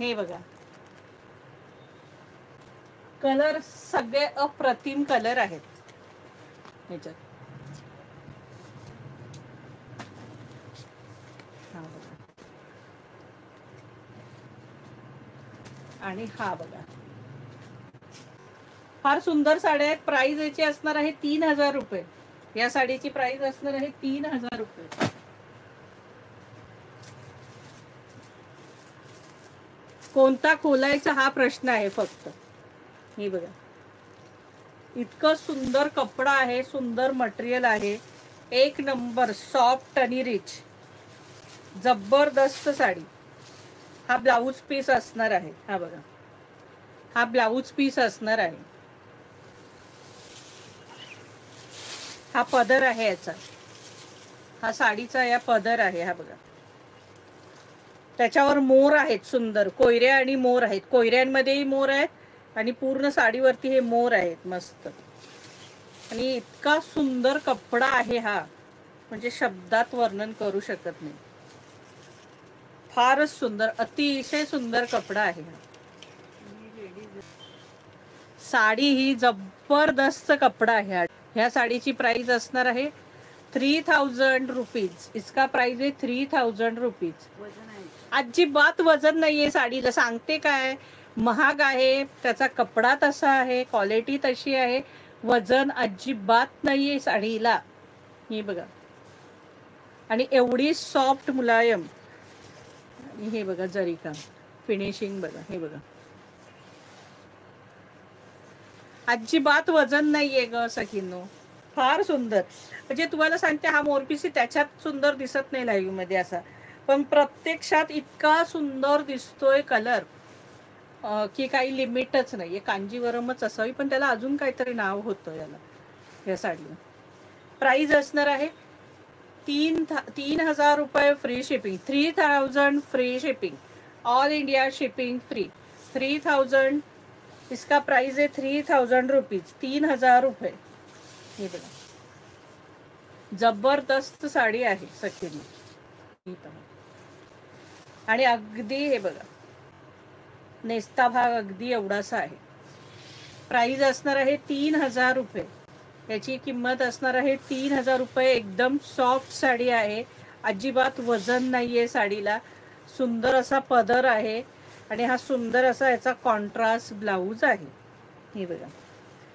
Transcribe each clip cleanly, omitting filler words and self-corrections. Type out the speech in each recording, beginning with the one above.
हे बघा, कलर सगळे अप्रतिम कलर आहेत ह्याच्यात. हा बघा, आणि हा बघा, फार सुंदर साड्या आहेत. प्राइस याची असणार आहे 3000 रुपये. या साडीची प्राइस असणार आहे 3000 रुपये. कोणता खोलायचा हा प्रश्न आहे फक्त. हे बघा, इतकं सुंदर कपडा आहे, सुंदर मटेरियल आहे, एक नंबर, सॉफ्ट आणि रिच, जबरदस्त साडी. हा ब्लाऊज पीस असणार आहे. हा बघा, हा ब्लाऊज पीस असणार आहे. हा पदर आहे याचा, हा साडीचा या पदर आहे. हा बघा, त्याच्यावर मोर आहेत, सुंदर कोयऱ्या आणि मोर आहेत. कोयऱ्यांमध्येही मोर आहेत आणि पूर्ण साडीवरती हे मोर आहेत, मस्त. आणि इतका सुंदर कपडा आहे हा, म्हणजे शब्दात वर्णन करू शकत नाही. फारच सुंदर, अतिशय सुंदर कपडा आहे हा. साडी ही जबरदस्त कपडा आहे. ह्या साडीची प्राइस असणार आहे 3000 रुपीज. इसका प्राइस आहे 3000 रुपीज. अजिबात वजन नाहीये साडीला, सांगते काय, महाग आहे, त्याचा कपडा तसा आहे, क्वालिटी तशी आहे, वजन अजिबात नाहीये साडीला. हे बघा, आणि एवढी सॉफ्ट मुलायम. आणि हे बघा जरी का फिनिशिंग बघा, हे बघा, अजिबात वजन नाहीये ग सखींनो. फार सुंदर, म्हणजे तुम्हाला सांगते, हा मोरपिसी त्याच्यात सुंदर दिसत नाही लाईव्ह मध्ये असा, पण प्रत्यक्षात इतका सुंदर दिसतोय कलर की काही लिमिटच नाहीये. कांजीवरमच असावी, पण त्याला अजून काहीतरी नाव होतं याला, या साडीला. प्राइस असणार आहे 3000 रुपये free shipping. 3000 free shipping, all India shipping free. 3000, इसका प्राइस है 3000 रुपीज, 3000 रुपये. हे बघा, जबरदस्त साडी आहे सखींनी. आणि अगदी हे बघा, नेस्ता भाग अगदी एवढासा आहे. प्राइस असणार आहे 3000 रुपये. याची किंमत असणार आहे 3000 रुपये. एकदम सॉफ्ट साडी आहे, अजिबात वजन नाहीये साडीला. सुंदर असा पदर आहे आणि हा सुंदर असा याचा कॉन्ट्रास्ट ब्लाऊज आहे. हे बघा,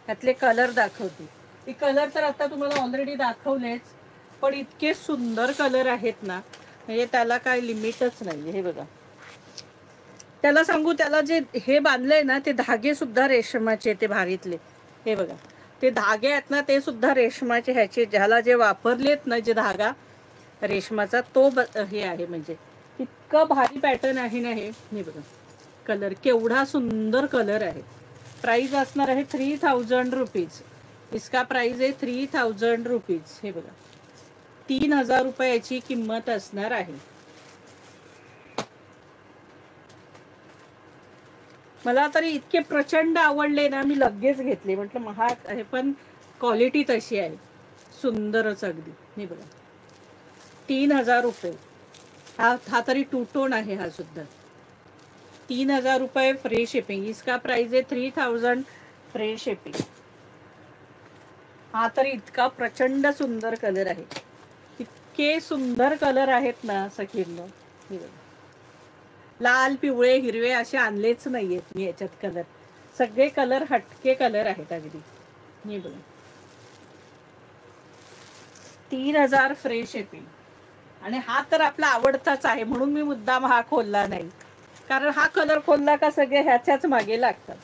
यातले कलर दाखवते. हे कलर तर आता तुम्हाला ऑलरेडी दाखवलेच, पण इतके सुंदर कलर आहेत ना, म्हणजे त्याला काय लिमिटच नाही. हे बघा, त्याला सांगू, त्याला जे हे बांधलंय ना, ते धागे सुद्धा रेशमाचे, ते भारीतले. हे बघा, ते धागे आहेत ना, ते सुद्धा रेशमाचे, ह्याचे ज्याला जे वापरलेत ना, जे धागा रेशमाचा, तो हे आहे. म्हणजे इतकं भारी पॅटर्न आहे ना हे. हे बघा, कलर केवढा सुंदर कलर आहे. प्राइस असणार आहे 3000 रुपीज. इसका प्राइस आहे 3000 रुपीज. हे बघा, 3000 रुपयाची किंमत असणार आहे. मला तरी इतके प्रचंड आवडले ना, मी लगेच घेतले. म्हटलं महाग आहे, पण क्वालिटी तशी आहे, सुंदरच अगदी. हे बघा, 3000 रुपये. हा तरी टू टोन आहे, हा सुद्धा. 3000 रुपये फ्री शिपिंग. इसका प्राइस है 3000 फ्री शिपिंग. हा तरी इतका प्रचंड सुंदर कलर आहे. इतके सुंदर कलर आहेत ना सखींनो. लाल, पिवळे, हिरवे असे आणलेच नाहीयेत मी याच्यात कलर. सगळे कलर हटके कलर आहेत अगदी. हे बघा, 3000 फ्री शिपिंग. आणि हा तर आपला आवडताच आहे, म्हणून मी मुद्दाम हा खोलला नाही, कारण हा कलर खोलला का सगळे ह्याच्याच मागे लागतात.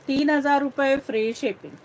3000 रुपये फ्री शिपिंग.